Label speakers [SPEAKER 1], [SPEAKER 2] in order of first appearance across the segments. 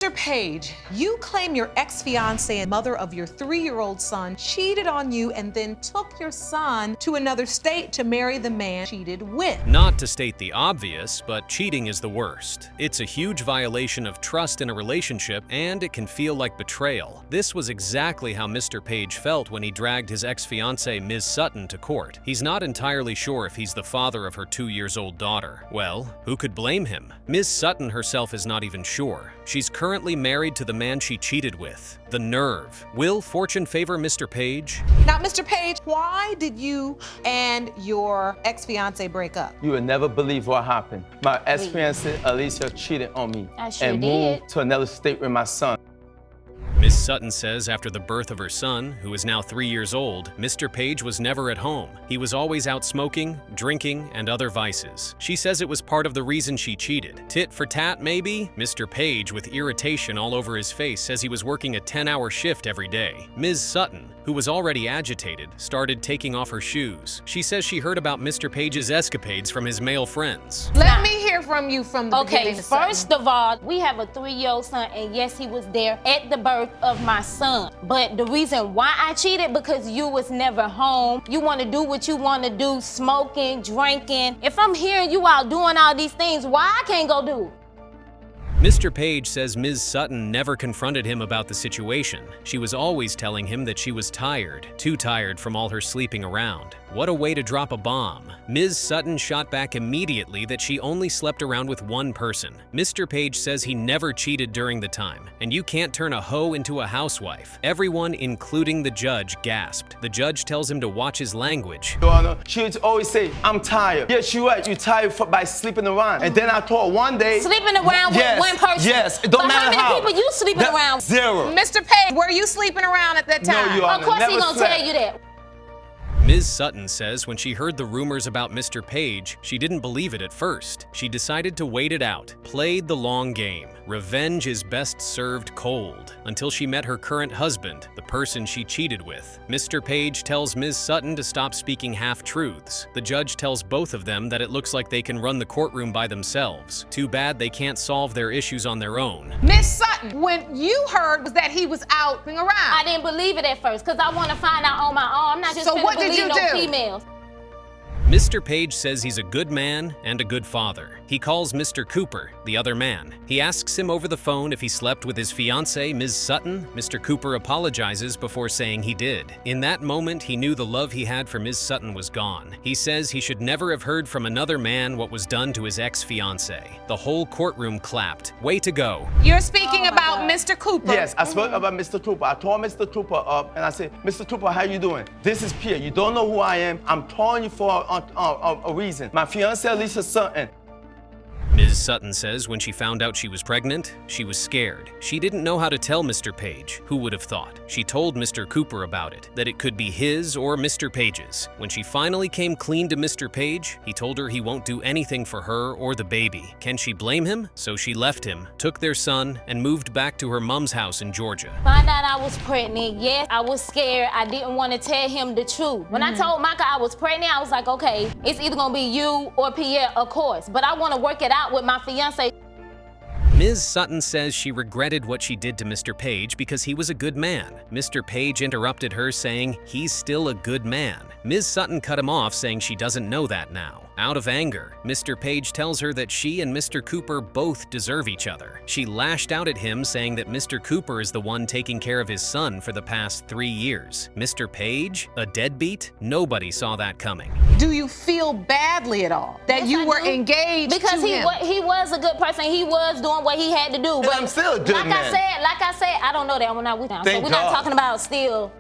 [SPEAKER 1] Mr. Page, you claim your ex-fiancée and mother of your 3-year-old son cheated on you and then took your son to another state to marry the man cheated with.
[SPEAKER 2] Not to state the obvious, but cheating is the worst. It's a huge violation of trust in a relationship, and it can feel like betrayal. This was exactly how Mr. Page felt when he dragged his ex-fiancée, Ms. Sutton, to court. He's not entirely sure if he's the father of her 2-year-old daughter. Well, who could blame him? Ms. Sutton herself is not even sure. She's currently married to the man she cheated with. The nerve. Will fortune favor Mr. Page?
[SPEAKER 1] Now, Mr. Page, why did you and your ex-fiancée break up?
[SPEAKER 3] You would never believe what happened. My ex-fiancée, Jalecia, cheated on me and moved to another state with my son.
[SPEAKER 2] Ms. Sutton says after the birth of her son, who is now 3 years old, Mr. Page was never at home. He was always out smoking, drinking, and other vices. She says it was part of the reason she cheated. Tit for tat, maybe? Mr. Page, with irritation all over his face, says he was working a 10-hour shift every day. Ms. Sutton, who was already agitated, started taking off her shoes. She says she heard about Mr. Page's escapades from his male friends.
[SPEAKER 1] Let me hear from you from the beginning.
[SPEAKER 4] Okay, first of all, we have a 3-year-old son, and yes, he was there at the birth of my son. But the reason why I cheated, because you was never home. You want to do what you want to do, smoking, drinking. If I'm hearing you out doing all these things, why I can't go do it?
[SPEAKER 2] Mr. Page says Ms. Sutton never confronted him about the situation. She was always telling him that she was tired, too tired from all her sleeping around. What a way to drop a bomb. Ms. Sutton shot back immediately that she only slept around with one person. Mr. Page says he never cheated during the time, and you can't turn a hoe into a housewife. Everyone, including the judge, gasped. The judge tells him to watch his language.
[SPEAKER 3] Your Honor, she would always say, I'm tired. Yes, you're right, you're tired by sleeping around. And then I told her one day—
[SPEAKER 4] Sleeping around with one person?
[SPEAKER 3] Yes, it don't matter
[SPEAKER 4] how many people you sleeping around?
[SPEAKER 3] 0.
[SPEAKER 1] Mr. Page, were you sleeping around at that time?
[SPEAKER 3] No, Your Honor,
[SPEAKER 4] of course
[SPEAKER 3] never
[SPEAKER 4] he's gonna
[SPEAKER 3] slept.
[SPEAKER 4] tell you that.
[SPEAKER 2] Ms. Sutton says when she heard the rumors about Mr. Page, she didn't believe it at first. She decided to wait it out, played the long game. Revenge is best served cold, until she met her current husband, the person she cheated with. Mr. Page tells Ms. Sutton to stop speaking half-truths. The judge tells both of them that it looks like they can run the courtroom by themselves. Too bad they can't solve their issues on their own.
[SPEAKER 1] Miss Sutton, when you heard was that he was out around.
[SPEAKER 4] I didn't believe it at first, because I want to find out on my own. I'm not just
[SPEAKER 1] So what did you
[SPEAKER 4] no
[SPEAKER 1] do?
[SPEAKER 4] Females.
[SPEAKER 2] Mr. Page says he's a good man and a good father. He calls Mr. Cooper, the other man. He asks him over the phone if he slept with his fiancée, Ms. Sutton. Mr. Cooper apologizes before saying he did. In that moment, he knew the love he had for Ms. Sutton was gone. He says he should never have heard from another man what was done to his ex-fiancée. The whole courtroom clapped. Way to go.
[SPEAKER 1] You're speaking about Mr. Cooper.
[SPEAKER 3] Yes, I spoke about Mr. Cooper. I called Mr. Cooper up and I said, Mr. Cooper, how you doing? This is Pierre. You don't know who I am. I'm calling you for a reason. My fiancée, Jalecia Sutton.
[SPEAKER 2] Ms. Sutton says when she found out she was pregnant, she was scared. She didn't know how to tell Mr. Page. Who would have thought? She told Mr. Cooper about it, that it could be his or Mr. Page's. When she finally came clean to Mr. Page, he told her he won't do anything for her or the baby. Can she blame him? So she left him, took their son, and moved back to her mom's house in Georgia.
[SPEAKER 4] Find out I was pregnant. Yes, I was scared. I didn't want to tell him the truth. When I told Micah I was pregnant, I was like, okay, it's either gonna be you or Pierre, of course. But I want to work it out with my fiancé.
[SPEAKER 2] Ms. Sutton says she regretted what she did to Mr. Page because he was a good man. Mr. Page interrupted her saying he's still a good man. Ms. Sutton cut him off saying she doesn't know that now. Out of anger, Mr. Page tells her that she and Mr. Cooper both deserve each other. She lashed out at him saying that Mr. Cooper is the one taking care of his son for the past 3 years. Mr. Page? A deadbeat? Nobody saw that coming.
[SPEAKER 1] Do you feel badly at all that you were engaged
[SPEAKER 4] because
[SPEAKER 1] to him?
[SPEAKER 4] he was a good person. He was doing what he had to do.
[SPEAKER 3] But I'm still a good man.
[SPEAKER 4] Like I said, I don't know that we're not with him. So
[SPEAKER 3] Thank
[SPEAKER 4] we're
[SPEAKER 3] God.
[SPEAKER 4] not talking about still.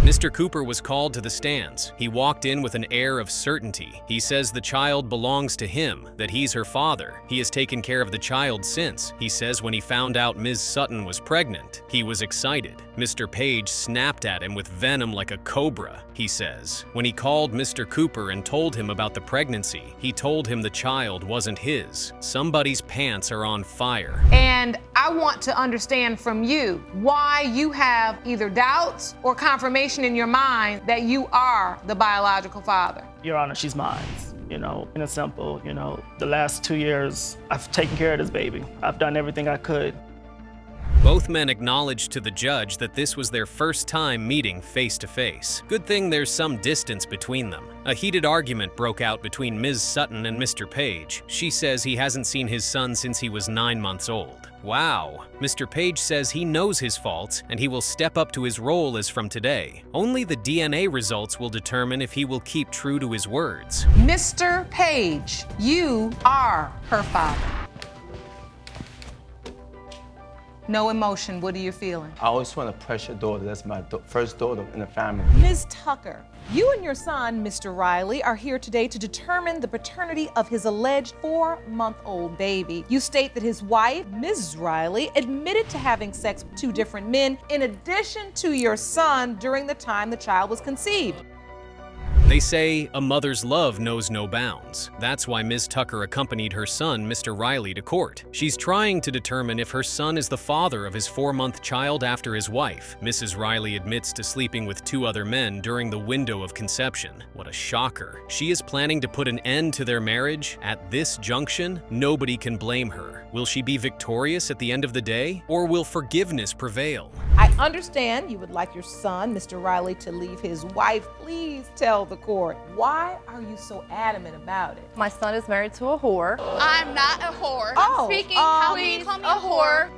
[SPEAKER 2] Mr. Cooper was called to the stands. He walked in with an air of certainty. He says the child belongs to him, that he's her father. He has taken care of the child since. He says when he found out Ms. Sutton was pregnant, he was excited. Mr. Page snapped at him with venom like a cobra, he says. When he called Mr. Cooper and told him about the pregnancy, he told him the child wasn't his. Somebody's pants are on fire.
[SPEAKER 1] And I want to understand from you why you have either doubts or confirmation in your mind that you are the biological father.
[SPEAKER 5] Your Honor, she's mine. In a simple, the last 2 years, I've taken care of this baby. I've done everything I could.
[SPEAKER 2] Both men acknowledged to the judge that this was their first time meeting face to face. Good thing there's some distance between them. A heated argument broke out between Ms. Sutton and Mr. Page. She says he hasn't seen his son since he was 9 months old. Wow. Mr. Page says he knows his faults and he will step up to his role as from today. Only the DNA results will determine if he will keep true to his words.
[SPEAKER 1] Mr. Page, you are her father. No emotion, what are you feeling?
[SPEAKER 3] I always want a precious daughter. That's my first daughter in the family.
[SPEAKER 1] Ms. Tucker, you and your son, Mr. Riley, are here today to determine the paternity of his alleged 4-month-old baby. You state that his wife, Ms. Riley, admitted to having sex with 2 different men in addition to your son during the time the child was conceived.
[SPEAKER 2] They say a mother's love knows no bounds. That's why Ms. Tucker accompanied her son, Mr. Riley, to court. She's trying to determine if her son is the father of his 4-month child after his wife. Mrs. Riley admits to sleeping with 2 other men during the window of conception. What a shocker. She is planning to put an end to their marriage. At this junction, nobody can blame her. Will she be victorious at the end of the day, or will forgiveness prevail?
[SPEAKER 1] I understand you would like your son, Mr. Riley, to leave his wife. Please tell the court, why are you so adamant about it?
[SPEAKER 6] My son is married to a whore.
[SPEAKER 7] I'm not a whore.
[SPEAKER 1] Oh,
[SPEAKER 7] Speaking, how can you call me a whore?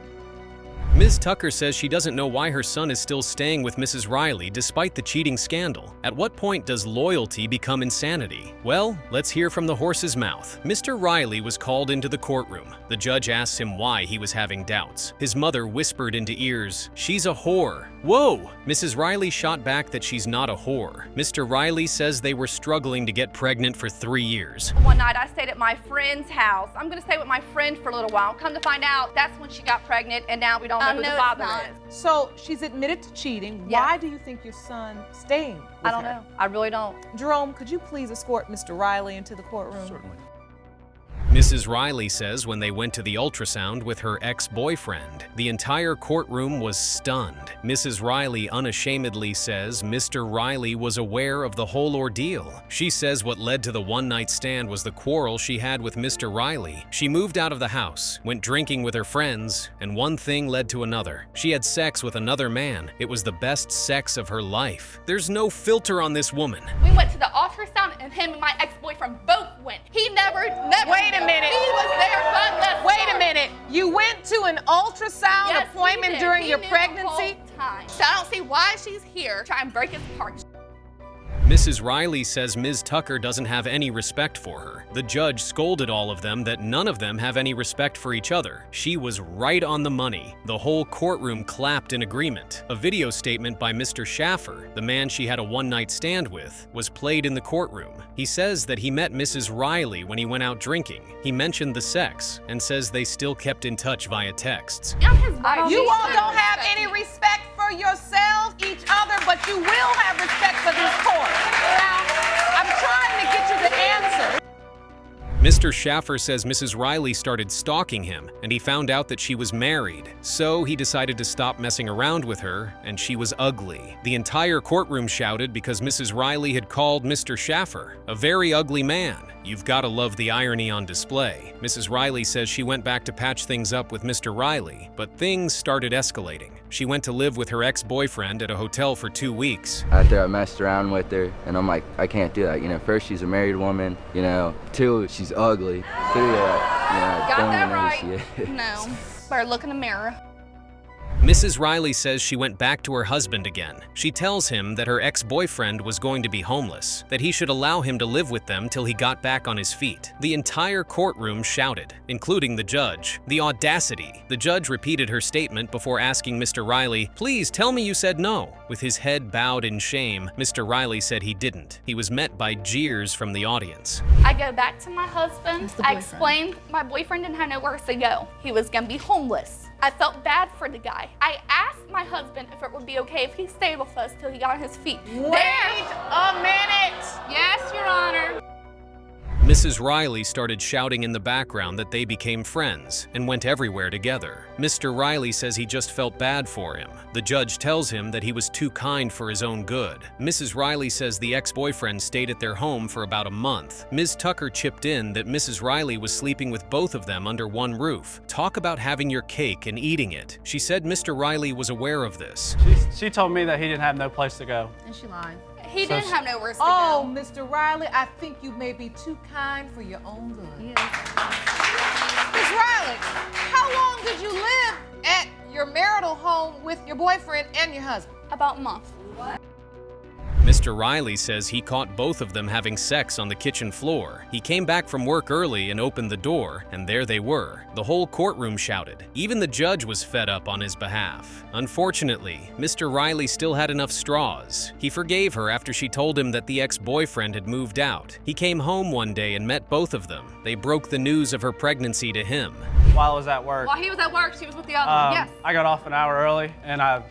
[SPEAKER 2] Ms. Tucker says she doesn't know why her son is still staying with Mrs. Riley despite the cheating scandal. At what point does loyalty become insanity? Well, let's hear from the horse's mouth. Mr. Riley was called into the courtroom. The judge asked him why he was having doubts. His mother whispered into ears, "She's a whore." Whoa! Mrs. Riley shot back that she's not a whore. Mr. Riley says they were struggling to get pregnant for 3 years.
[SPEAKER 6] One night I stayed at my friend's house. I'm gonna stay with my friend for a little while. Come to find out, that's when she got pregnant, and now we don't know who the
[SPEAKER 7] no,
[SPEAKER 6] father
[SPEAKER 7] it's
[SPEAKER 6] is.
[SPEAKER 1] So she's admitted to cheating.
[SPEAKER 6] Yes.
[SPEAKER 1] Why do you think your son staying with
[SPEAKER 6] I don't
[SPEAKER 1] her?
[SPEAKER 6] know. I really don't.
[SPEAKER 1] Jerome, could you please escort Mr. Riley into the courtroom?
[SPEAKER 3] Certainly.
[SPEAKER 2] Mrs. Riley says when they went to the ultrasound with her ex-boyfriend, the entire courtroom was stunned. Mrs. Riley unashamedly says Mr. Riley was aware of the whole ordeal. She says what led to the one-night stand was the quarrel she had with Mr. Riley. She moved out of the house, went drinking with her friends, and one thing led to another. She had sex with another man. It was the best sex of her life. There's no filter on this woman.
[SPEAKER 7] We went to the ultrasound and him and my ex-boyfriend both went. He never.
[SPEAKER 1] Wait a minute.
[SPEAKER 7] He was there from the
[SPEAKER 1] Wait a
[SPEAKER 7] start.
[SPEAKER 1] minute. You went to an ultrasound
[SPEAKER 7] Yes,
[SPEAKER 1] appointment
[SPEAKER 7] he did.
[SPEAKER 1] during
[SPEAKER 7] He
[SPEAKER 1] your
[SPEAKER 7] knew the
[SPEAKER 1] pregnancy?
[SPEAKER 7] whole time. So I don't see why she's here trying to break his heart.
[SPEAKER 2] Mrs. Riley says Ms. Tucker doesn't have any respect for her. The judge scolded all of them that none of them have any respect for each other. She was right on the money. The whole courtroom clapped in agreement. A video statement by Mr. Schaffer, the man she had a one-night stand with, was played in the courtroom. He says that he met Mrs. Riley when he went out drinking. He mentioned the sex and says they still kept in touch via texts.
[SPEAKER 7] I'm his wife.
[SPEAKER 1] You
[SPEAKER 7] He
[SPEAKER 1] all
[SPEAKER 7] should
[SPEAKER 1] don't have
[SPEAKER 7] respect
[SPEAKER 1] any
[SPEAKER 7] me.
[SPEAKER 1] respect for yourselves, each other, but you will have respect for this court. Now, I'm trying to get you the answer.
[SPEAKER 2] Mr. Schaffer says Mrs. Riley started stalking him, and he found out that she was married. So he decided to stop messing around with her, and she was ugly. The entire courtroom shouted because Mrs. Riley had called Mr. Schaffer a very ugly man. You've got to love the irony on display. Mrs. Riley says she went back to patch things up with Mr. Riley, but things started escalating. She went to live with her ex-boyfriend at a hotel for 2 weeks.
[SPEAKER 8] After I messed around with her, and I'm like, I can't do that. You know, first, she's a married woman. You know, 2, she's ugly. 3,
[SPEAKER 6] Got
[SPEAKER 8] don't
[SPEAKER 6] that
[SPEAKER 8] even
[SPEAKER 6] right.
[SPEAKER 8] notice yet.
[SPEAKER 7] No. Better look in the mirror.
[SPEAKER 2] Mrs. Riley says she went back to her husband again. She tells him that her ex-boyfriend was going to be homeless, that he should allow him to live with them till he got back on his feet. The entire courtroom shouted, including the judge. The audacity. The judge repeated her statement before asking Mr. Riley, "Please tell me you said no." With his head bowed in shame, Mr. Riley said he didn't. He was met by jeers from the audience.
[SPEAKER 7] I go back to my husband.
[SPEAKER 6] the
[SPEAKER 7] I
[SPEAKER 6] boyfriend.
[SPEAKER 7] explained my boyfriend didn't have nowhere to go. He was gonna be homeless. I felt bad for the guy. I asked my husband if it would be okay if he stayed with us till he got on his feet.
[SPEAKER 1] Wait a minute.
[SPEAKER 7] Yes, Your Honor.
[SPEAKER 2] Mrs. Riley started shouting in the background that they became friends and went everywhere together. Mr. Riley says he just felt bad for him. The judge tells him that he was too kind for his own good. Mrs. Riley says the ex-boyfriend stayed at their home for about a month. Ms. Tucker chipped in that Mrs. Riley was sleeping with both of them under one roof. Talk about having your cake and eating it. She said Mr. Riley was aware of this.
[SPEAKER 5] She told me that he didn't have no place to go.
[SPEAKER 6] And she lied.
[SPEAKER 7] He didn't have nowhere to
[SPEAKER 1] Oh,
[SPEAKER 7] go.
[SPEAKER 1] Mr. Riley, I think you may be too kind for your own good.
[SPEAKER 6] Yes.
[SPEAKER 1] Ms. Riley, how long did you live at your marital home with your boyfriend and your husband?
[SPEAKER 7] About a month.
[SPEAKER 2] Mr. Riley says he caught both of them having sex on the kitchen floor. He came back from work early and opened the door, and there they were. The whole courtroom shouted. Even the judge was fed up on his behalf. Unfortunately, Mr. Riley still had enough straws. He forgave her after she told him that the ex-boyfriend had moved out. He came home one day and met both of them. They broke the news of her pregnancy to him.
[SPEAKER 5] While I was at work,
[SPEAKER 6] While he was at work, she was with the other one. Yes.
[SPEAKER 5] I got off an hour early, and I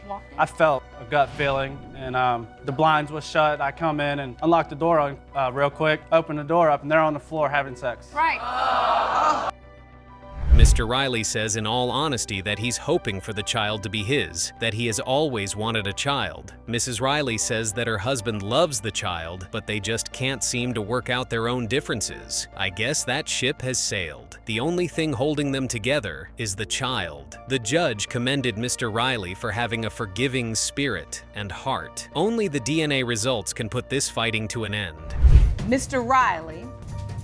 [SPEAKER 5] felt a gut feeling, and the blinds was shut. I come in and unlock the door real quick, open the door up, and they're on the floor having sex.
[SPEAKER 6] Right.
[SPEAKER 2] Mr. Riley says in all honesty that he's hoping for the child to be his, that he has always wanted a child. Mrs. Riley says that her husband loves the child, but they just can't seem to work out their own differences. I guess that ship has sailed. The only thing holding them together is the child. The judge commended Mr. Riley for having a forgiving spirit and heart. Only the DNA results can put this fighting to an end.
[SPEAKER 1] Mr. Riley,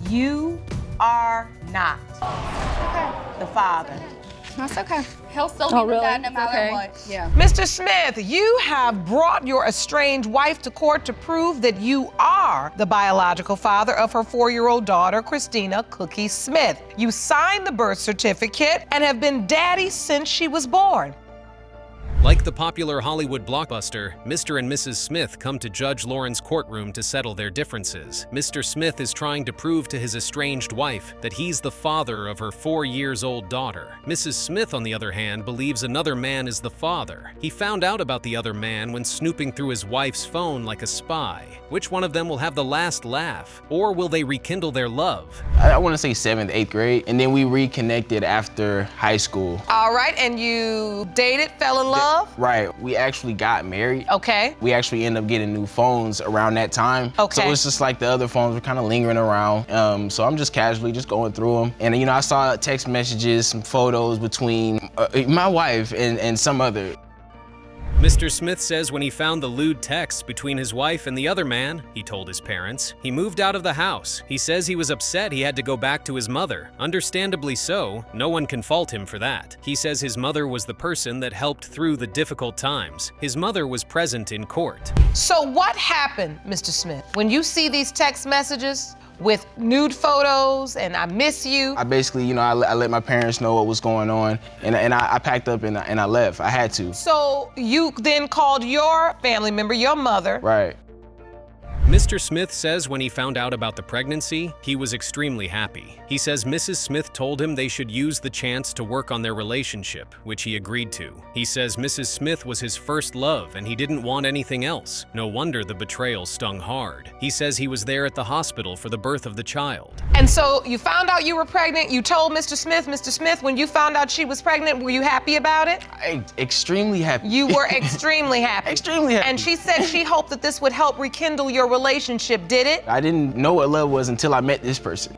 [SPEAKER 1] you are not the father.
[SPEAKER 7] That's okay. He'll still be the dad no matter what.
[SPEAKER 6] Yeah.
[SPEAKER 1] Mr. Smith, you have brought your estranged wife to court to prove that you are the biological father of her 4-year-old daughter, Christina Cookie Smith. You signed the birth certificate and have been daddy since she was born.
[SPEAKER 2] Like the popular Hollywood blockbuster, Mr. and Mrs. Smith come to Judge Lauren's courtroom to settle their differences. Mr. Smith is trying to prove to his estranged wife that he's the father of her 4-year-old daughter. Mrs. Smith, on the other hand, believes another man is the father. He found out about the other man when snooping through his wife's phone like a spy. Which one of them will have the last laugh? Or will they rekindle their love?
[SPEAKER 9] I want to say 7th, 8th grade, and then we reconnected after high school.
[SPEAKER 1] All right, and you dated, fell in love?
[SPEAKER 9] Right, we actually got married.
[SPEAKER 1] Okay.
[SPEAKER 9] We actually ended up getting new phones around that time.
[SPEAKER 1] Okay.
[SPEAKER 9] So it's just like the other phones were kind of lingering around. So I'm just casually just going through them. And you know, I saw text messages, some photos between my wife and some other.
[SPEAKER 2] Mr. Smith says when he found the lewd texts between his wife and the other man, he told his parents, he moved out of the house. He says he was upset he had to go back to his mother. Understandably so, no one can fault him for that. He says his mother was the person that helped through the difficult times. His mother was present in court.
[SPEAKER 1] So what happened, Mr. Smith, when you see these text messages with nude photos and I miss you?
[SPEAKER 9] I basically, you know, I let my parents know what was going on, and I packed up and I left. I had to.
[SPEAKER 1] So you then called your family member, your mother.
[SPEAKER 9] Right.
[SPEAKER 2] Mr. Smith says when he found out about the pregnancy, he was extremely happy. He says Mrs. Smith told him they should use the chance to work on their relationship, which he agreed to. He says Mrs. Smith was his first love and he didn't want anything else. No wonder the betrayal stung hard. He says he was there at the hospital for the birth of the child.
[SPEAKER 1] And so you found out you were pregnant, you told Mr. Smith, when you found out she was pregnant, were you happy about it?
[SPEAKER 9] Extremely happy.
[SPEAKER 1] You were extremely happy.
[SPEAKER 9] Extremely happy.
[SPEAKER 1] And she said she hoped that this would help rekindle your relationship, did it?
[SPEAKER 9] I didn't know what love was until I met this person.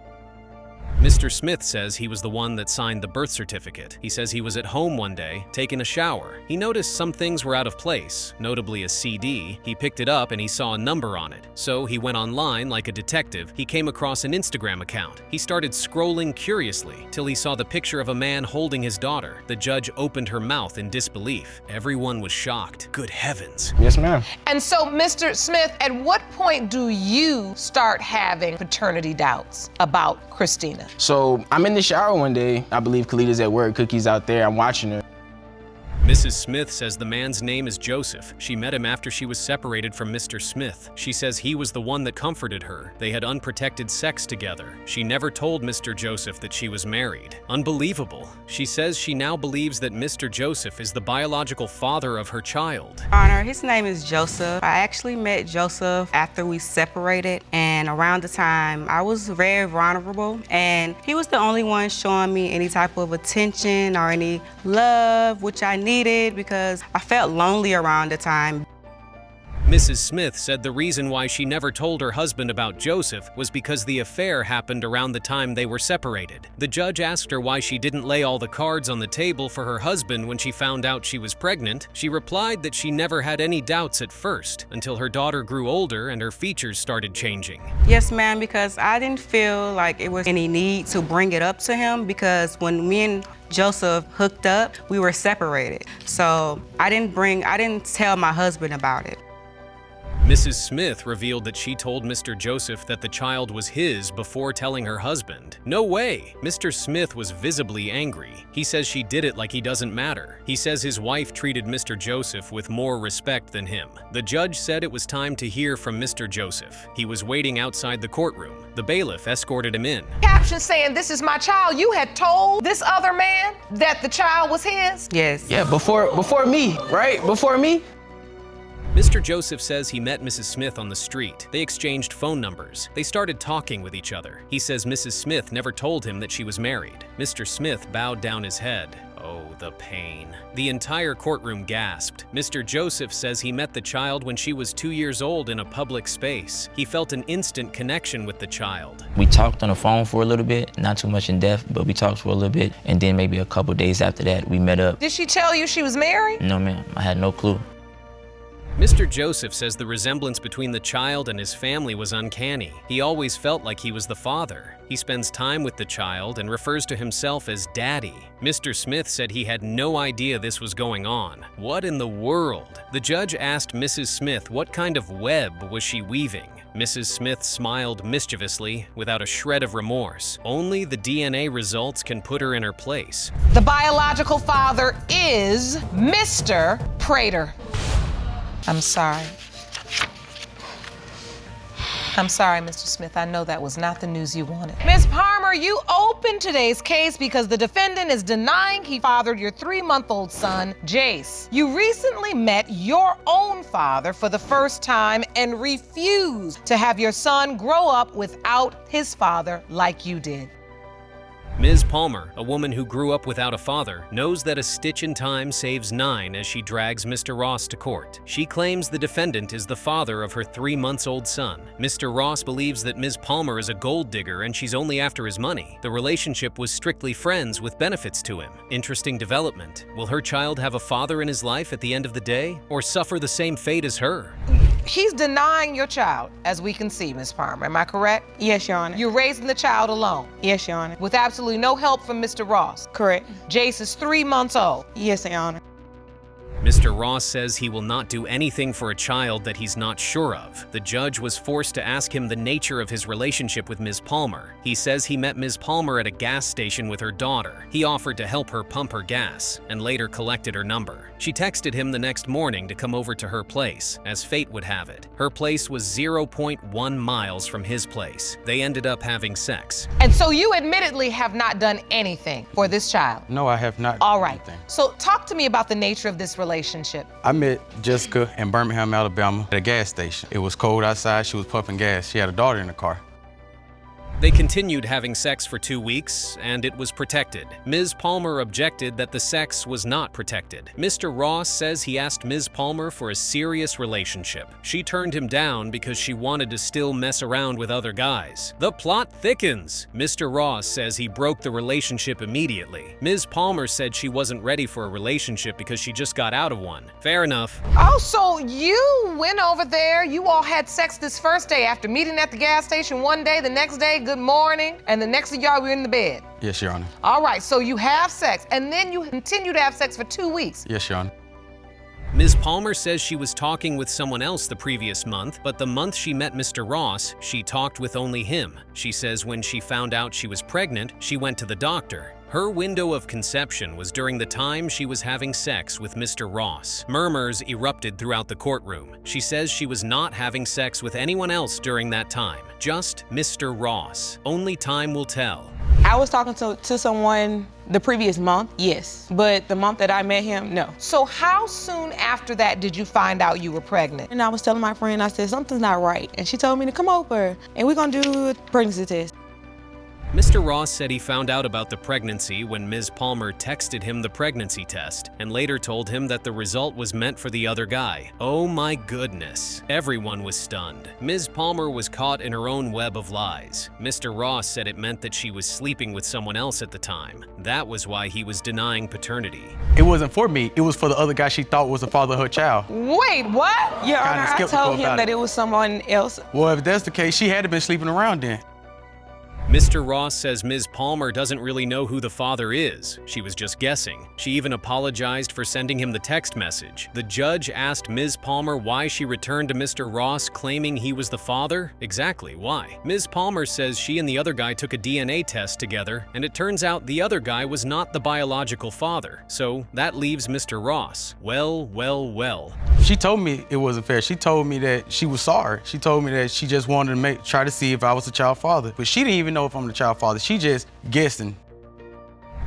[SPEAKER 2] Mr. Smith says he was the one that signed the birth certificate. He says he was at home one day, taking a shower. He noticed some things were out of place, notably a CD. He picked it up and he saw a number on it. So he went online like a detective. He came across an Instagram account. He started scrolling curiously till he saw the picture of a man holding his daughter. The judge opened her mouth in disbelief. Everyone was shocked. Good heavens.
[SPEAKER 9] Yes, ma'am.
[SPEAKER 1] And so, Mr. Smith, at what point do you start having paternity doubts about Christina?
[SPEAKER 9] So I'm in the shower one day. I believe Khalita's at work, Cookie's out there, I'm watching her.
[SPEAKER 2] Mrs. Smith says the man's name is Joseph. She met him after she was separated from Mr. Smith. She says he was the one that comforted her. They had unprotected sex together. She never told Mr. Joseph that she was married. Unbelievable. She says she now believes that Mr. Joseph is the biological father of her child.
[SPEAKER 10] Honor, his name is Joseph. I actually met Joseph after we separated, and And around the time, I was very vulnerable, and he was the only one showing me any type of attention or any love, which I needed because I felt lonely around the time.
[SPEAKER 2] Mrs. Smith said the reason why she never told her husband about Joseph was because the affair happened around the time they were separated. The judge asked her why she didn't lay all the cards on the table for her husband when she found out she was pregnant. She replied that she never had any doubts at first, until her daughter grew older and her features started changing.
[SPEAKER 10] Yes, ma'am, because I didn't feel like it was any need to bring it up to him, because when me and Joseph hooked up, we were separated. So I didn't tell my husband about it.
[SPEAKER 2] Mrs. Smith revealed that she told Mr. Joseph that the child was his before telling her husband. No way! Mr. Smith was visibly angry. He says she did it like he doesn't matter. He says his wife treated Mr. Joseph with more respect than him. The judge said it was time to hear from Mr. Joseph. He was waiting outside the courtroom. The bailiff escorted him in.
[SPEAKER 1] Caption saying, "This is my child." You had told this other man that the child was his?
[SPEAKER 10] Yes.
[SPEAKER 9] Yeah, before me, right? Before me.
[SPEAKER 2] Mr. Joseph says he met Mrs. Smith on the street. They exchanged phone numbers. They started talking with each other. He says Mrs. Smith never told him that she was married. Mr. Smith bowed down his head. Oh, the pain. The entire courtroom gasped. Mr. Joseph says he met the child when she was 2 years old in a public space. He felt an instant connection with the child.
[SPEAKER 11] We talked on the phone for a little bit, not too much in depth, but we talked for a little bit, and then maybe a couple days after that, we met up.
[SPEAKER 1] Did she tell you she was married?
[SPEAKER 11] No, ma'am, I had no clue.
[SPEAKER 2] Mr. Joseph says the resemblance between the child and his family was uncanny. He always felt like he was the father. He spends time with the child and refers to himself as Daddy. Mr. Smith said he had no idea this was going on. What in the world? The judge asked Mrs. Smith what kind of web was she weaving. Mrs. Smith smiled mischievously, without a shred of remorse. Only the DNA results can put her in her place.
[SPEAKER 1] The biological father is Mr. Prater. I'm sorry. I'm sorry, Mr. Smith. I know that was not the news you wanted. Ms. Palmer, you opened today's case because the defendant is denying he fathered your 3-month-old son, Jace. You recently met your own father for the first time and refused to have your son grow up without his father like you did.
[SPEAKER 2] Ms. Palmer, a woman who grew up without a father, knows that a stitch in time saves 9 as she drags Mr. Ross to court. She claims the defendant is the father of her 3-month-old son. Mr. Ross believes that Ms. Palmer is a gold digger and she's only after his money. The relationship was strictly friends with benefits to him. Interesting development. Will her child have a father in his life at the end of the day, or suffer the same fate as her?
[SPEAKER 1] He's denying your child, as we can see, Ms. Palmer. Am I correct?
[SPEAKER 10] Yes, Your Honor.
[SPEAKER 1] You're raising the child alone?
[SPEAKER 10] Yes, Your Honor.
[SPEAKER 1] With absolutely no help from Mr. Ross?
[SPEAKER 10] Correct.
[SPEAKER 1] Jace is 3 months old?
[SPEAKER 10] Yes, Your Honor.
[SPEAKER 2] Mr. Ross says he will not do anything for a child that he's not sure of. The judge was forced to ask him the nature of his relationship with Ms. Palmer. He says he met Ms. Palmer at a gas station with her daughter. He offered to help her pump her gas and later collected her number. She texted him the next morning to come over to her place, as fate would have it. Her place was 0.1 miles from his place. They ended up having sex.
[SPEAKER 1] And so you admittedly have not done anything for this child?
[SPEAKER 12] No, I have not.
[SPEAKER 1] All right. So talk to me about the nature of this relationship.
[SPEAKER 12] I met Jessica in Birmingham, Alabama at a gas station. It was cold outside. She was pumping gas. She had a daughter in the car.
[SPEAKER 2] They continued having sex for 2 weeks, and it was protected. Ms. Palmer objected that the sex was not protected. Mr. Ross says he asked Ms. Palmer for a serious relationship. She turned him down because she wanted to still mess around with other guys. The plot thickens. Mr. Ross says he broke the relationship immediately. Ms. Palmer said she wasn't ready for a relationship because she just got out of one. Fair enough.
[SPEAKER 1] Oh, so you went over there, you all had sex this first day after meeting at the gas station one day, the next day, good morning, and the next thing y'all were in the bed.
[SPEAKER 12] Yes, Your Honor.
[SPEAKER 1] All right, so you have sex, and then you continue to have sex for 2 weeks.
[SPEAKER 12] Yes, Your Honor.
[SPEAKER 2] Ms. Palmer says she was talking with someone else the previous month, but the month she met Mr. Ross, she talked with only him. She says when she found out she was pregnant, she went to the doctor. Her window of conception was during the time she was having sex with Mr. Ross. Murmurs erupted throughout the courtroom. She says she was not having sex with anyone else during that time, just Mr. Ross. Only time will tell.
[SPEAKER 10] I was talking to someone the previous month, yes. But the month that I met him, no.
[SPEAKER 1] So how soon after that did you find out you were pregnant?
[SPEAKER 10] And I was telling my friend, I said, something's not right. And she told me to come over and we're gonna do a pregnancy test.
[SPEAKER 2] Mr. Ross said he found out about the pregnancy when Ms. Palmer texted him the pregnancy test and later told him that the result was meant for the other guy. Oh my goodness. Everyone was stunned. Ms. Palmer was caught in her own web of lies. Mr. Ross said it meant that she was sleeping with someone else at the time. That was why he was denying paternity.
[SPEAKER 12] It wasn't for me. It was for the other guy she thought was the father of her child.
[SPEAKER 1] Wait, what?
[SPEAKER 10] Your
[SPEAKER 12] Kinda
[SPEAKER 10] Honor, I
[SPEAKER 12] skeptical
[SPEAKER 10] told him
[SPEAKER 12] about
[SPEAKER 10] that
[SPEAKER 12] it.
[SPEAKER 10] it was someone else.
[SPEAKER 12] Well, if that's the case, she had to been sleeping around then.
[SPEAKER 2] Mr. Ross says Ms. Palmer doesn't really know who the father is. She was just guessing. She even apologized for sending him the text message. The judge asked Ms. Palmer why she returned to Mr. Ross claiming he was the father. Exactly, why? Ms. Palmer says she and the other guy took a DNA test together, and it turns out the other guy was not the biological father. So that leaves Mr. Ross. Well, well, well.
[SPEAKER 12] She told me it wasn't fair. She told me that she was sorry. She told me that she just wanted to try to see if I was the child father. But she didn't even know if I'm the child father. She just guessing.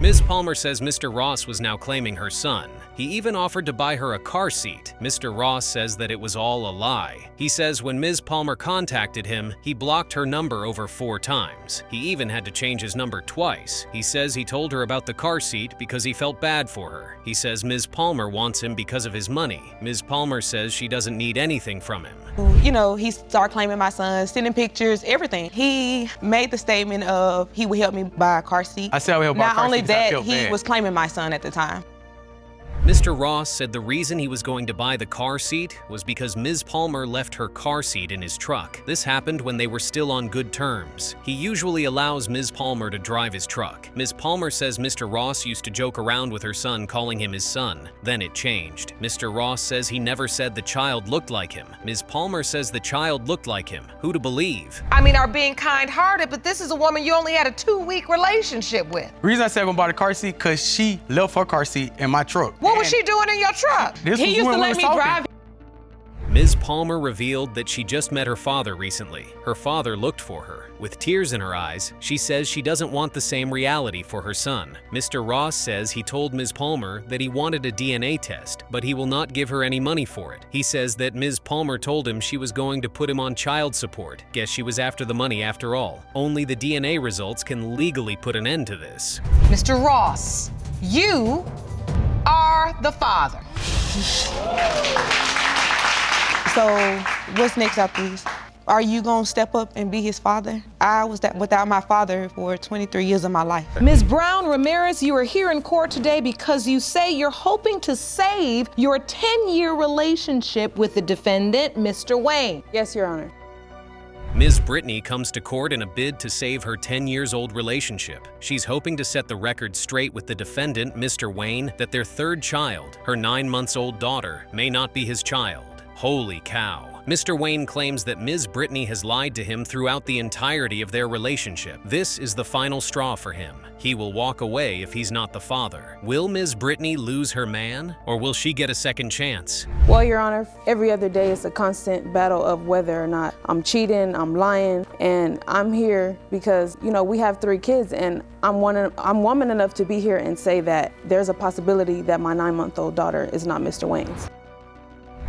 [SPEAKER 2] Ms. Palmer says Mr. Ross was now claiming her son. He even offered to buy her a car seat. Mr. Ross says that it was all a lie. He says when Ms. Palmer contacted him, he blocked her number over 4 times. He even had to change his number twice. He says he told her about the car seat because he felt bad for her. He says Ms. Palmer wants him because of his money. Ms. Palmer says she doesn't need anything from him.
[SPEAKER 10] You know, he started claiming my son, sending pictures, everything. He made the statement of he would help me buy a car seat.
[SPEAKER 12] I said I would help buy a car seat.
[SPEAKER 10] Not only
[SPEAKER 12] 'cause I
[SPEAKER 10] that,
[SPEAKER 12] felt
[SPEAKER 10] he
[SPEAKER 12] bad.
[SPEAKER 10] was claiming my son at the time.
[SPEAKER 2] Mr. Ross said the reason he was going to buy the car seat was because Ms. Palmer left her car seat in his truck. This happened when they were still on good terms. He usually allows Ms. Palmer to drive his truck. Ms. Palmer says Mr. Ross used to joke around with her son, calling him his son. Then it changed. Mr. Ross says he never said the child looked like him. Ms. Palmer says the child looked like him. Who to believe?
[SPEAKER 1] I mean, are being kind-hearted, but this is a woman you only had a 2-week relationship with.
[SPEAKER 12] The reason I said I'm gonna buy the car seat, because she left her car seat in my truck.
[SPEAKER 1] What was she doing in your truck?
[SPEAKER 12] This
[SPEAKER 10] He
[SPEAKER 12] was
[SPEAKER 10] used
[SPEAKER 12] when
[SPEAKER 10] to
[SPEAKER 12] we
[SPEAKER 10] let
[SPEAKER 12] was
[SPEAKER 10] me
[SPEAKER 12] talking.
[SPEAKER 10] drive.
[SPEAKER 2] Ms. Palmer revealed that she just met her father recently. Her father looked for her. With tears in her eyes, she says she doesn't want the same reality for her son. Mr. Ross says he told Ms. Palmer that he wanted a DNA test, but he will not give her any money for it. He says that Ms. Palmer told him she was going to put him on child support. Guess she was after the money after all. Only the DNA results can legally put an end to this.
[SPEAKER 1] Mr. Ross, you are the father.
[SPEAKER 10] So what's next after this? Are you gonna step up and be his father? I was without my father for 23 years of my life.
[SPEAKER 1] Ms. Brown-Ramirez, you are here in court today because you say you're hoping to save your 10-year relationship with the defendant, Mr. Wayne.
[SPEAKER 13] Yes, Your Honor.
[SPEAKER 2] Ms. Brittany comes to court in a bid to save her 10-year-old relationship. She's hoping to set the record straight with the defendant, Mr. Wayne, that their 3rd child, her 9-month-old daughter, may not be his child. Holy cow. Mr. Wayne claims that Ms. Brittany has lied to him throughout the entirety of their relationship. This is the final straw for him. He will walk away if he's not the father. Will Ms. Brittany lose her man, or will she get a second chance?
[SPEAKER 13] Well, Your Honor, every other day is a constant battle of whether or not I'm cheating, I'm lying, and I'm here because, you know, we have 3 kids, and I'm woman enough to be here and say that there's a possibility that my 9-month-old daughter is not Mr. Wayne's.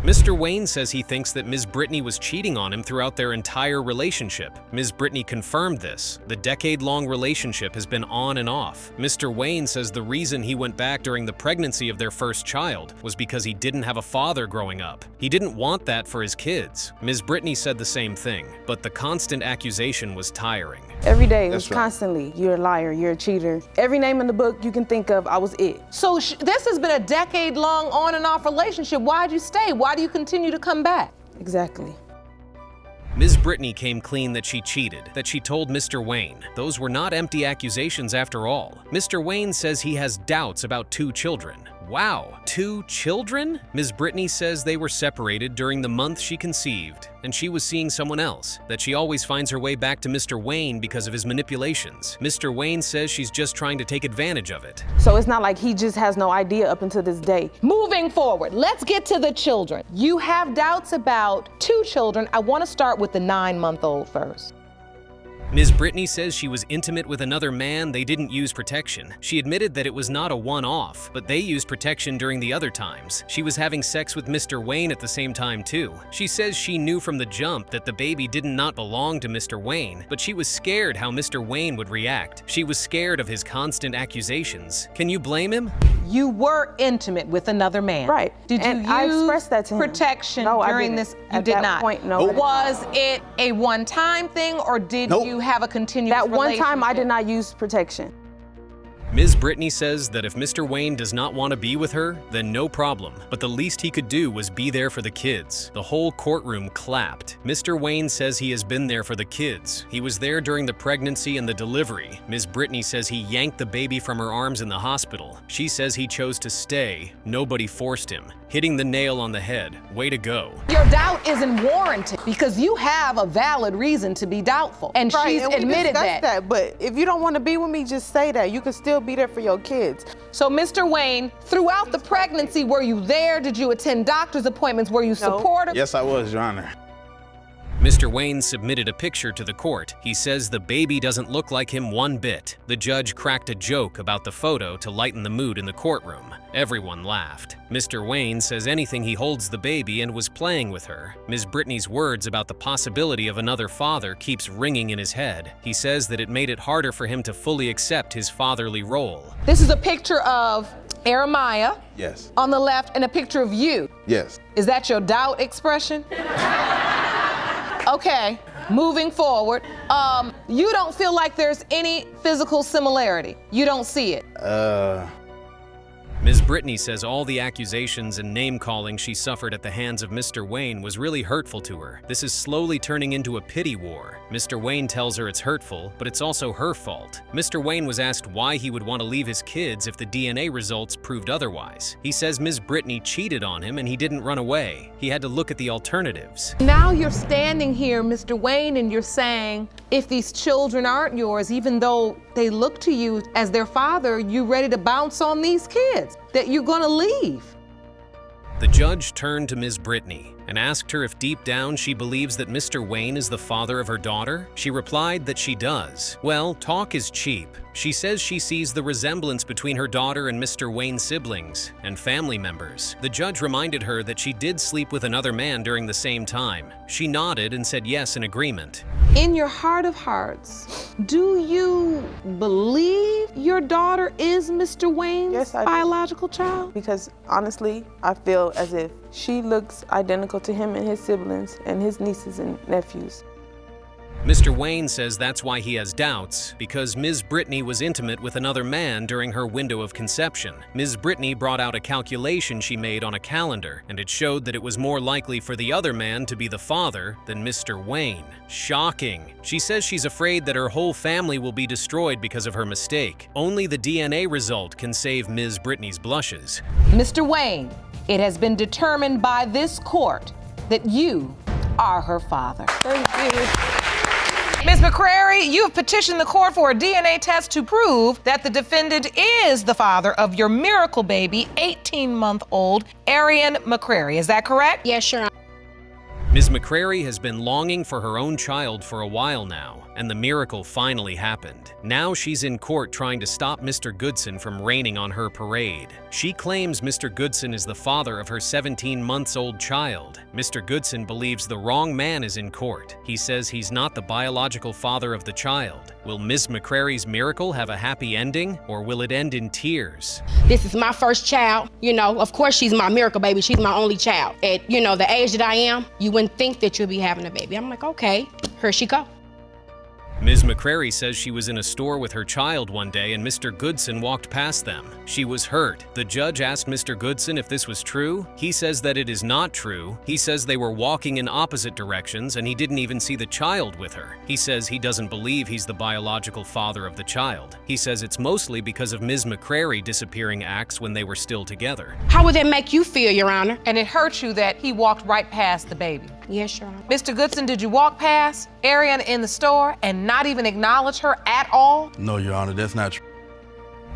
[SPEAKER 2] Mr. Wayne says he thinks that Ms. Brittany was cheating on him throughout their entire relationship. Ms. Brittany confirmed this. The decade-long relationship has been on and off. Mr. Wayne says the reason he went back during the pregnancy of their 1st child was because he didn't have a father growing up. He didn't want that for his kids. Ms. Brittany said the same thing, but the constant accusation was tiring.
[SPEAKER 13] Every day, it's constantly, you're a liar, you're a cheater. Every name in the book you can think of, I was it.
[SPEAKER 1] So this has been a decade-long on and off relationship. Why'd you stay? Why do you continue to come back?
[SPEAKER 13] Exactly.
[SPEAKER 2] Ms. Brittany came clean that she cheated, that she told Mr. Wayne. Those were not empty accusations after all. Mr. Wayne says he has doubts about 2 children. Wow, 2 children? Ms. Brittany says they were separated during the month she conceived, and she was seeing someone else, that she always finds her way back to Mr. Wayne because of his manipulations. Mr. Wayne says she's just trying to take advantage of it.
[SPEAKER 13] So it's not like he just has no idea up until this day.
[SPEAKER 1] Moving forward, let's get to the children. You have doubts about 2 children. I want to start with the 9-month-old first.
[SPEAKER 2] Ms. Brittany says she was intimate with another man. They didn't use protection. She admitted that it was not a one-off, but they used protection during the other times. She was having sex with Mr. Wayne at the same time too. She says she knew from the jump that the baby did not belong to Mr. Wayne, but she was scared how Mr. Wayne would react. She was scared of his constant accusations. Can you blame him?
[SPEAKER 1] You were intimate with another man.
[SPEAKER 13] Right.
[SPEAKER 1] Did you use
[SPEAKER 13] I expressed that to him.
[SPEAKER 1] protection
[SPEAKER 13] No, I
[SPEAKER 1] during
[SPEAKER 13] didn't.
[SPEAKER 1] this? You
[SPEAKER 13] At
[SPEAKER 1] did
[SPEAKER 13] that
[SPEAKER 1] not.
[SPEAKER 13] point, no. Nope.
[SPEAKER 1] Was it a one-time thing, or did you have a continuous
[SPEAKER 13] That one time I
[SPEAKER 1] relationship?
[SPEAKER 13] did not use protection.
[SPEAKER 2] Ms. Brittany says that if Mr. Wayne does not want to be with her, then no problem. But the least he could do was be there for the kids. The whole courtroom clapped. Mr. Wayne says he has been there for the kids. He was there during the pregnancy and the delivery. Ms. Brittany says he yanked the baby from her arms in the hospital. She says he chose to stay. Nobody forced him. Hitting the nail on the head. Way to go.
[SPEAKER 1] Your doubt isn't warranted because you have a valid reason to be doubtful. And she's
[SPEAKER 14] and we
[SPEAKER 1] admitted
[SPEAKER 14] discussed that. But if you don't want to be with me, just say that. You can still be there for your kids.
[SPEAKER 1] So, Mr. Wayne, throughout the pregnancy, were you there? Did you attend doctor's appointments? Were you supportive?
[SPEAKER 15] Yes, I was, Your Honor.
[SPEAKER 2] Mr. Wayne submitted a picture to the court. He says the baby doesn't look like him one bit. The judge cracked a joke about the photo to lighten the mood in the courtroom. Everyone laughed. Mr. Wayne says anything he holds the baby and was playing with her. Ms. Brittany's words about the possibility of another father keeps ringing in his head. He says that it made it harder for him to fully accept his fatherly role.
[SPEAKER 1] This is a picture of Jeremiah
[SPEAKER 15] Yes.
[SPEAKER 1] on the left and a picture of you.
[SPEAKER 15] Yes.
[SPEAKER 1] Is that your doubt expression? Okay, moving forward. You don't feel like there's any physical similarity. You don't see it.
[SPEAKER 2] Ms. Brittany says all the accusations and name-calling she suffered at the hands of Mr. Wayne was really hurtful to her. This is slowly turning into a pity war. Mr. Wayne tells her it's hurtful, but it's also her fault. Mr. Wayne was asked why he would want to leave his kids if the DNA results proved otherwise. He says Ms. Brittany cheated on him and he didn't run away. He had to look at the alternatives.
[SPEAKER 1] Now you're standing here, Mr. Wayne, and you're saying, if these children aren't yours, even though they look to you as their father, you're ready to bounce on these kids, that you're gonna leave.
[SPEAKER 2] The judge turned to Ms. Brittany and asked her if deep down she believes that Mr. Wayne is the father of her daughter. She replied that she does. Well, talk is cheap. She says she sees the resemblance between her daughter and Mr. Wayne's siblings and family members. The judge reminded her that she did sleep with another man during the same time. She nodded and said yes in agreement.
[SPEAKER 1] In your heart of hearts, do you believe your daughter is Mr. Wayne's biological child?
[SPEAKER 14] Because honestly, I feel as if she looks identical to him and his siblings and his nieces and nephews.
[SPEAKER 2] Mr. Wayne says that's why he has doubts, because Ms. Brittany was intimate with another man during her window of conception. Ms. Brittany brought out a calculation she made on a calendar, and it showed that it was more likely for the other man to be the father than Mr. Wayne. Shocking. She says she's afraid that her whole family will be destroyed because of her mistake. Only the DNA result can save Ms. Brittany's blushes.
[SPEAKER 1] Mr. Wayne, it has been determined by this court that you are her father.
[SPEAKER 14] Thank you.
[SPEAKER 1] Ms. McCra, you have petitioned the court for a DNA test to prove that the defendant is the father of your miracle baby, 18-month-old Arian McCra. Is that correct?
[SPEAKER 4] Yes, Your Honor.
[SPEAKER 2] Ms. McCra has been longing for her own child for a while now, and the miracle finally happened. Now she's in court trying to stop Mr. Goodson from raining on her parade. She claims Mr. Goodson is the father of her 17-month-old child. Mr. Goodson believes the wrong man is in court. He says he's not the biological father of the child. Will Ms. McCrary's miracle have a happy ending, or will it end in tears?
[SPEAKER 16] This is my first child. You know, of course she's my miracle baby. She's my only child. At, you know, the age that I am, you wouldn't think that you'll be having a baby. I'm like, okay, here she go.
[SPEAKER 2] Ms. McCra says she was in a store with her child one day and Mr. Goodson walked past them. She was hurt. The judge asked Mr. Goodson if this was true. He says that it is not true. He says they were walking in opposite directions and he didn't even see the child with her. He says he doesn't believe he's the biological father of the child. He says it's mostly because of Ms. McCra disappearing acts when they were still together.
[SPEAKER 16] How would that make you feel, Your Honor?
[SPEAKER 1] And it hurt you that he walked right past the baby.
[SPEAKER 16] Yes, Your Honor.
[SPEAKER 1] Mr. Goodson, did you walk past Arian in the store and not even acknowledge her at all?
[SPEAKER 15] No, Your Honor, that's not true.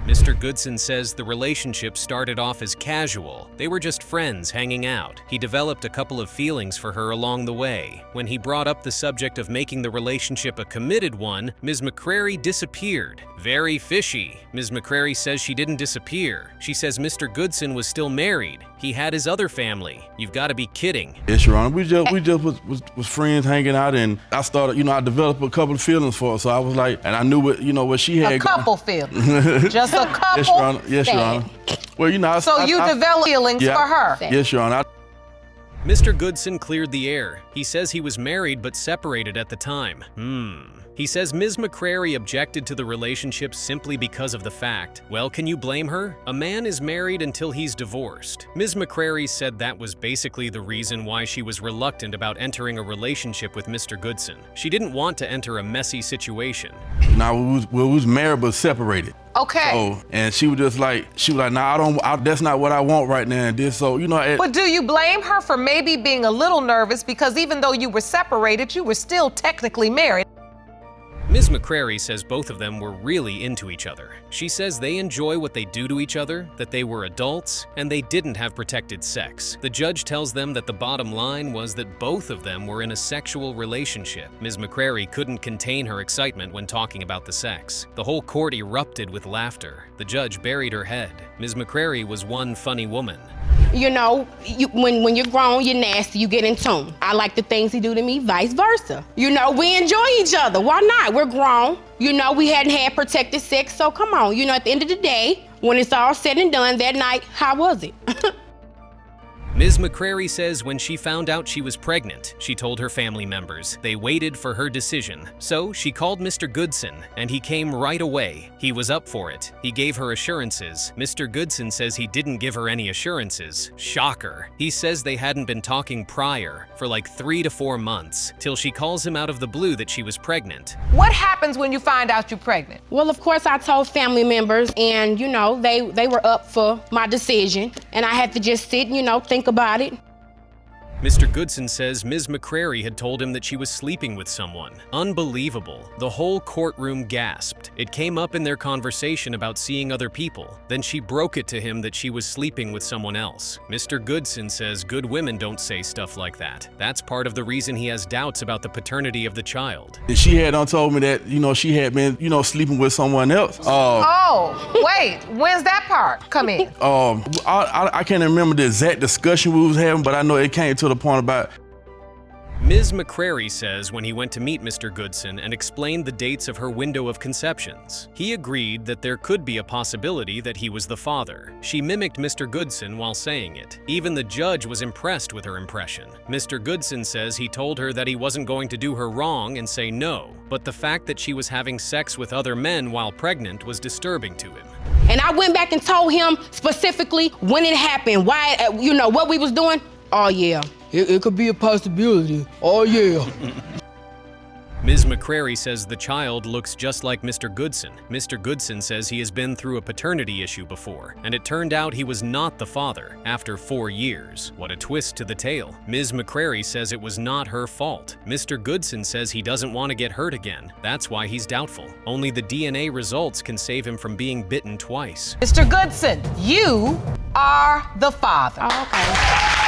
[SPEAKER 2] Mr. Goodson says the relationship started off as casual. They were just friends hanging out. He developed a couple of feelings for her along the way. When he brought up the subject of making the relationship a committed one, Ms. McCrary disappeared. Very fishy. Ms. McCrary says she didn't disappear. She says Mr. Goodson was still married. He had his other family. You've got to be kidding.
[SPEAKER 15] Yes, Your Honor. We just was friends hanging out, and I started, I developed a couple of feelings for her. So I was like, and I knew what she had.
[SPEAKER 1] A couple feelings. Just a couple.
[SPEAKER 15] Yes, Your Honor. Yes, Your Honor. Well,
[SPEAKER 1] So you developed feelings for her.
[SPEAKER 15] Yes, Your Honor.
[SPEAKER 2] Mr. Goodson cleared the air. He says he was married but separated at the time. He says Ms. McCrary objected to the relationship simply because of the fact. Well, can you blame her? A man is married until he's divorced. Ms. McCrary said that was basically the reason why she was reluctant about entering a relationship with Mr. Goodson. She didn't want to enter a messy situation.
[SPEAKER 15] Now, we was married but separated.
[SPEAKER 1] Okay.
[SPEAKER 15] So, and she was like, nah, that's not what I want right now. And this, so,
[SPEAKER 1] But do you blame her for maybe being a little nervous because even though you were separated, you were still technically married?
[SPEAKER 2] Ms. McCrary says both of them were really into each other. She says they enjoy what they do to each other, that they were adults, and they didn't have protected sex. The judge tells them that the bottom line was that both of them were in a sexual relationship. Ms. McCrary couldn't contain her excitement when talking about the sex. The whole court erupted with laughter. The judge buried her head. Ms. McCrary was one funny woman.
[SPEAKER 16] When you're grown, you're nasty, you get in tune. I like the things he do to me, vice versa. We enjoy each other. Why not? We're grown. We hadn't had protected sex, so come on. At the end of the day, when it's all said and done that night, how was it?
[SPEAKER 2] Ms. McCrary says when she found out she was pregnant, she told her family members. They waited for her decision. So she called Mr. Goodson, and he came right away. He was up for it. He gave her assurances. Mr. Goodson says he didn't give her any assurances. Shocker. He says they hadn't been talking prior for like 3 to 4 months, till she calls him out of the blue that she was pregnant.
[SPEAKER 1] What happens when you find out you're pregnant?
[SPEAKER 16] Well, of course, I told family members, and they were up for my decision, and I had to just sit, think about it.
[SPEAKER 2] Mr. Goodson says Ms. McCrary had told him that she was sleeping with someone. Unbelievable. The whole courtroom gasped. It came up in their conversation about seeing other people. Then she broke it to him that she was sleeping with someone else. Mr. Goodson says good women don't say stuff like that. That's part of the reason he has doubts about the paternity of the child.
[SPEAKER 15] She had told me that, she had been, sleeping with someone else.
[SPEAKER 1] Wait, when's that part come in?
[SPEAKER 15] I can't remember the exact discussion we was having, but I know it came to the point about.
[SPEAKER 2] Ms. McCrary says when he went to meet Mr. Goodson and explained the dates of her window of conceptions, he agreed that there could be a possibility that he was the father. She mimicked Mr. Goodson while saying it. Even the judge was impressed with her impression. Mr. Goodson says he told her that he wasn't going to do her wrong and say no, but the fact that she was having sex with other men while pregnant was disturbing to him.
[SPEAKER 16] And I went back and told him specifically when it happened, why, what we was doing. Oh yeah, it could be a possibility. Oh yeah.
[SPEAKER 2] Ms. McCrary says the child looks just like Mr. Goodson. Mr. Goodson says he has been through a paternity issue before, and it turned out he was not the father after 4 years. What a twist to the tale. Ms. McCrary says it was not her fault. Mr. Goodson says he doesn't want to get hurt again. That's why he's doubtful. Only the DNA results can save him from being bitten twice.
[SPEAKER 1] Mr. Goodson, you are the father.
[SPEAKER 16] Oh, okay.